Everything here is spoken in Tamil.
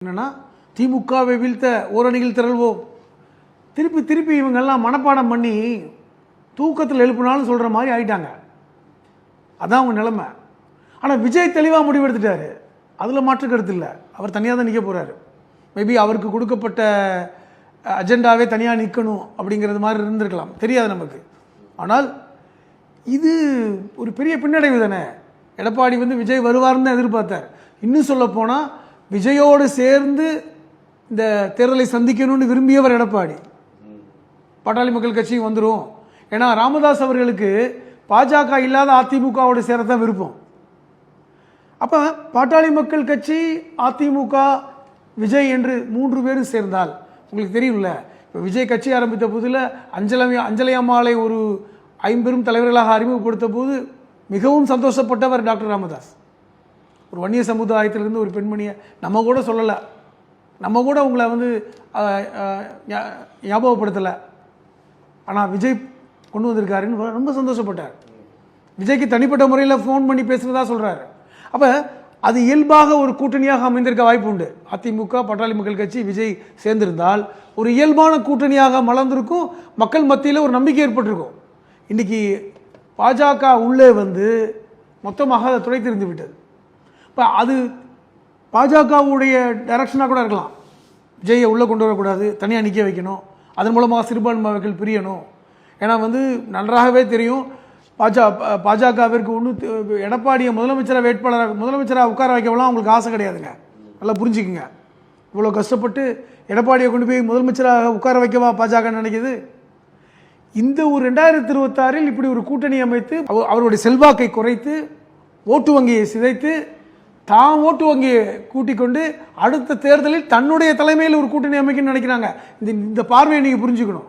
என்னன்னா திமுகவை வீழ்த்த ஓரணியில் திரள்வோம். திருப்பி திருப்பி இவங்கெல்லாம் மனப்பாடம் பண்ணி தூக்கத்தில் எழுப்பினாலும் சொல்கிற மாதிரி ஆகிட்டாங்க. அதான் அவங்க நிலைமை. ஆனால் விஜய் தெளிவாக முடிவெடுத்துட்டாரு. அதில் மாற்று கருத்து இல்லை. அவர் தனியாக தான் நிற்க போகிறாரு. மேபி அவருக்கு கொடுக்கப்பட்ட அஜெண்டாவே தனியாக நிற்கணும் அப்படிங்கிறது மாதிரி இருந்திருக்கலாம், தெரியாது நமக்கு. ஆனால் இது ஒரு பெரிய பின்னடைவு தானே. எடப்பாடி விஜய் வருவார்னு தான் எதிர்பார்த்தார். இன்னும் சொல்ல போனால் விஜயோடு சேர்ந்து இந்த தேர்தலை சந்திக்கணும்னு விரும்பியவர் எடப்பாடி. பாட்டாளி மக்கள் கட்சி வந்துடும். ஏன்னா ராமதாஸ் அவர்களுக்கு பாஜக இல்லாத அதிமுகவோடு சேரத்தான் விருப்பம். அப்போ பாட்டாளி மக்கள் கட்சி, அதிமுக, விஜய் என்று 3 பேரும் சேர்ந்தால் உங்களுக்கு தெரியும்ல. இப்போ விஜய் கட்சி ஆரம்பித்த போதில் அஞ்சலி அம்மாளை ஒரு 5 பெரும் தலைவர்களாக அறிமுகப்படுத்த போது மிகவும் சந்தோஷப்பட்டவர் டாக்டர் ராமதாஸ். ஒரு வன்னிய சமுதாயத்திலிருந்து ஒரு பெண்மணியை நம்ம கூட சொல்லலை, நம்ம கூட உங்களை ஞாபகப்படுத்தலை. ஆனால் விஜய் கொண்டு வந்திருக்காருன்னு ரொம்ப சந்தோஷப்பட்டார். விஜய்க்கு தனிப்பட்ட முறையில் ஃபோன் பண்ணி பேசுகிறதா சொல்கிறாரு. அப்போ அது இயல்பாக ஒரு கூட்டணியாக அமைந்திருக்க வாய்ப்பு உண்டு. அதிமுக, பாட்டாளி மக்கள் கட்சி, விஜய் சேர்ந்திருந்தால் ஒரு இயல்பான கூட்டணியாக மலர்ந்திருக்கும். மக்கள் மத்தியில் ஒரு நம்பிக்கை ஏற்பட்டிருக்கும். இன்றைக்கி பாஜக உள்ளே மொத்தமாக அதை துடைத்தெறிந்து விட்டது. இப்போ அது பாஜகவுடைய டைரக்ஷனாக கூட இருக்கலாம். விஜயை உள்ளே கொண்டு வரக்கூடாது, தனியாக நிற்க வைக்கணும், அதன் மூலமாக சிறுபான்மைகள் பிரியணும். ஏன்னா நன்றாகவே தெரியும் பாஜகவிற்கு எடப்பாடியை முதலமைச்சராக உட்கார வைக்கலாம் அவங்களுக்கு ஆசை கிடையாதுங்க. நல்லா புரிஞ்சுக்குங்க. இவ்வளோ கஷ்டப்பட்டு எடப்பாடியை கொண்டு போய் முதலமைச்சராக உட்கார வைக்கவா பாஜக நினைக்கிது? இந்த ஒரு 2026 இப்படி ஒரு கூட்டணி அமைத்து அவருடைய செல்வாக்கை குறைத்து ஓட்டு வங்கியை சிதைத்து தான் ஓட்டு வங்கியை கூட்டிக் கொண்டு அடுத்த தேர்தலில் தன்னுடைய தலைமையில் ஒரு கூட்டணி அமைக்கணும்னு நினைக்கிறாங்க. இந்த பார்வையை நீங்கள் புரிஞ்சுக்கணும்.